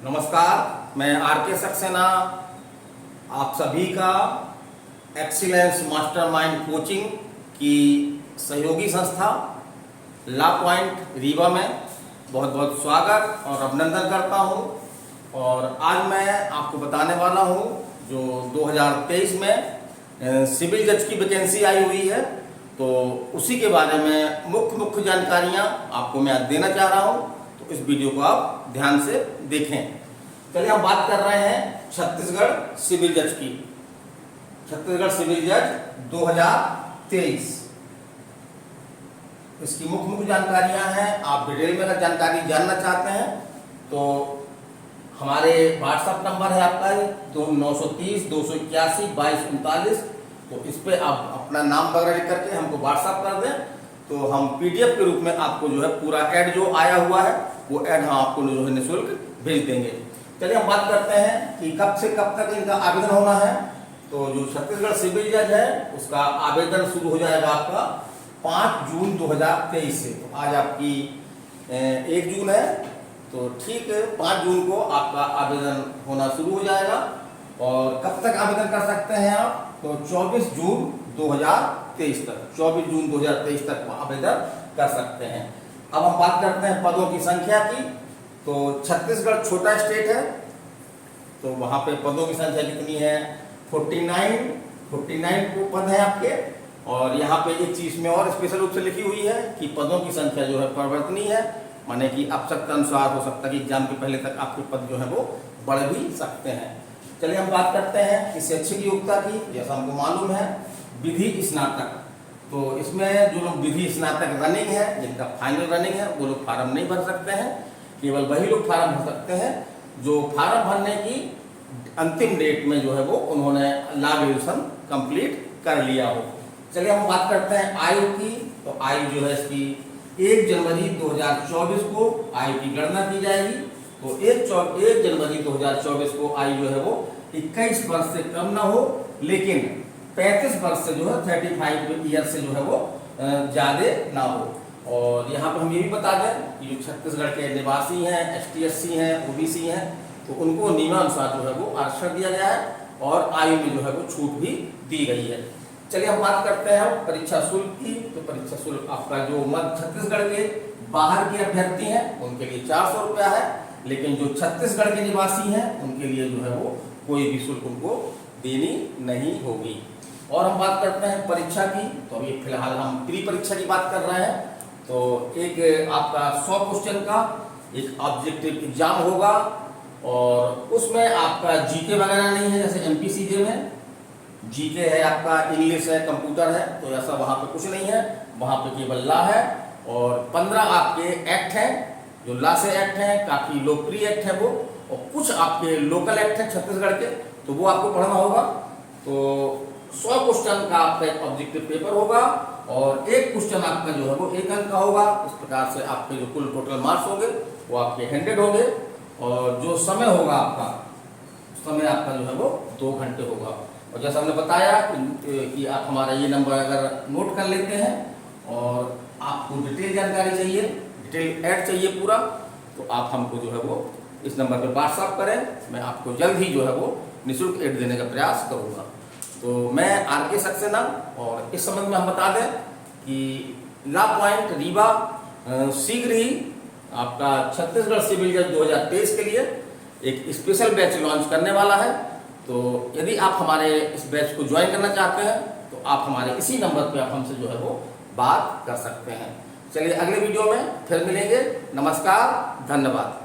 नमस्कार, मैं आर.के. सक्सेना आप सभी का एक्सीलेंस मास्टरमाइंड कोचिंग की सहयोगी संस्था ला पॉइंट रीवा में बहुत बहुत स्वागत और अभिनंदन करता हूं। और आज मैं आपको बताने वाला हूं जो 2023 में सिविल जज की वैकेंसी आई हुई है, तो उसी के बारे में मुख्य जानकारियां आपको मैं आज देना चाह रहा हूं। तो इस वीडियो को आप ध्यान से देखें। चलिए हम बात कर रहे हैं छत्तीसगढ़ सिविल जज की। छत्तीसगढ़ सिविल जज 2023 इसकी मुख्य जानकारियां हैं। आप डिटेल में अगर जानकारी जानना चाहते हैं तो हमारे व्हाट्सएप नंबर है आपका 930 281 2239। तो इस पे आप अपना नाम वगैरह लिख करके हमको व्हाट्सएप कर दें, तो हम पीडीएफ के रूप में आपको जो है पूरा ऐड जो आया हुआ है वो ऐड हम आपको जो है निःशुल्क भेज देंगे। चलिए हम बात करते हैं कि कब से कब तक इनका आवेदन होना है। तो जो छत्तीसगढ़ सिविल जज है उसका आवेदन शुरू हो जाएगा आपका 5 जून 2023 से। तो आज आपकी 1 जून है, तो ठीक है 5 जून को आपका आवेदन होना शुरू हो जाएगा। और कब तक आवेदन कर सकते हैं आप, तो 24 जून 2023 तक 24 जून 2023 तक आवेदन कर सकते हैं। अब हम बात करते हैं पदों की संख्या की। तो छत्तीसगढ़ छोटा स्टेट है, तो वहां पे पदों की संख्या कितनी है 49 पद है आपके। और यहाँ पे एक चीज में और स्पेशल रूप से लिखी हुई है कि पदों की संख्या जो है परिवर्तनीय है, माने कि आवश्यकता अनुसार हो सकता है कि एग्जाम के पहले तक आपके पद जो है वो बढ़ भी सकते हैं। चलिए हम बात करते हैं कि शैक्षिक योग्यता की। जैसा हमको मालूम है विधि स्नातक, तो इसमें जो लोग विधि स्नातक रनिंग है, जिनका फाइनल रनिंग है, वो लोग फार्म नहीं भर सकते हैं। केवल वही लोग फार्म भर सकते हैं जो फार्म भरने की अंतिम डेट में जो है वो उन्होंने लॉ ग्रेजुएशन कंप्लीट कर लिया हो। चलिए हम बात करते हैं आयु की। तो आयु जो है इसकी 1 जनवरी 2024 को आयु की गणना की जाएगी। तो 1 जनवरी 2024 को आयु जो है वो 21 वर्ष से कम ना हो, लेकिन 35 वर्ष से जो है 35 ईयर से जो है वो ज्यादा ना हो। और यहाँ पर हम ये भी बता दें कि जो छत्तीसगढ़ के निवासी हैं, ST/SC हैं, OBC हैं, तो उनको नियमानुसार जो है वो आरक्षण दिया गया है और आयु में जो है वो छूट भी दी गई है। चलिए हम बात करते हैं परीक्षा शुल्क की। तो परीक्षा शुल्क आपका जो मध्य छत्तीसगढ़ के बाहर के अभ्यर्थी हैं उनके लिए 400 रुपया है, लेकिन जो छत्तीसगढ़ के निवासी हैं उनके लिए जो है वो कोई भी शुल्क उनको देनी नहीं होगी। और हम बात करते हैं परीक्षा की। तो अभी फिलहाल हम प्री परीक्षा की बात कर रहे हैं। तो एक आपका 100 क्वेश्चन का एक ऑब्जेक्टिव एग्जाम होगा, और उसमें आपका जीके वगैरह नहीं है जैसे MPCJ में जीके है, आपका इंग्लिश है, कंप्यूटर है, तो ऐसा वहाँ पे कुछ नहीं है। वहाँ पे केवल लॉ है और 15 आपके एक्ट हैं जो लॉ से एक्ट हैं, काफ़ी लोकप्रिय एक्ट है वो, और कुछ आपके लोकल एक्ट हैं छत्तीसगढ़ के, तो वो आपको पढ़ना होगा। तो 100 क्वेश्चन का आपका एक ऑब्जेक्टिव पेपर होगा और एक क्वेश्चन आपका जो है वो 1 अंक का होगा। इस प्रकार से आपके जो कुल टोटल मार्क्स होंगे वो आपके 100 होंगे। और जो समय होगा आपका, समय आपका जो है वो 2 घंटे होगा। और जैसा हमने बताया कि आप हमारा ये नंबर अगर नोट कर लेते हैं और आपको डिटेल जानकारी चाहिए, डिटेल ऐड चाहिए पूरा, तो आप हमको जो है वो इस नंबर पर व्हाट्सएप करें। मैं आपको जल्द ही जो है वो निःशुल्क ऐड देने का प्रयास करूँगा। तो मैं आर.के. सक्सेना, और इस संबंध में हम बता दें कि ला पॉइंट रीवा शीघ्र ही आपका छत्तीसगढ़ सिविल जज 2023 के लिए एक स्पेशल बैच लॉन्च करने वाला है। तो यदि आप हमारे इस बैच को ज्वाइन करना चाहते हैं तो आप हमारे इसी नंबर पे आप हमसे जो है वो बात कर सकते हैं। चलिए अगले वीडियो में फिर मिलेंगे। नमस्कार, धन्यवाद।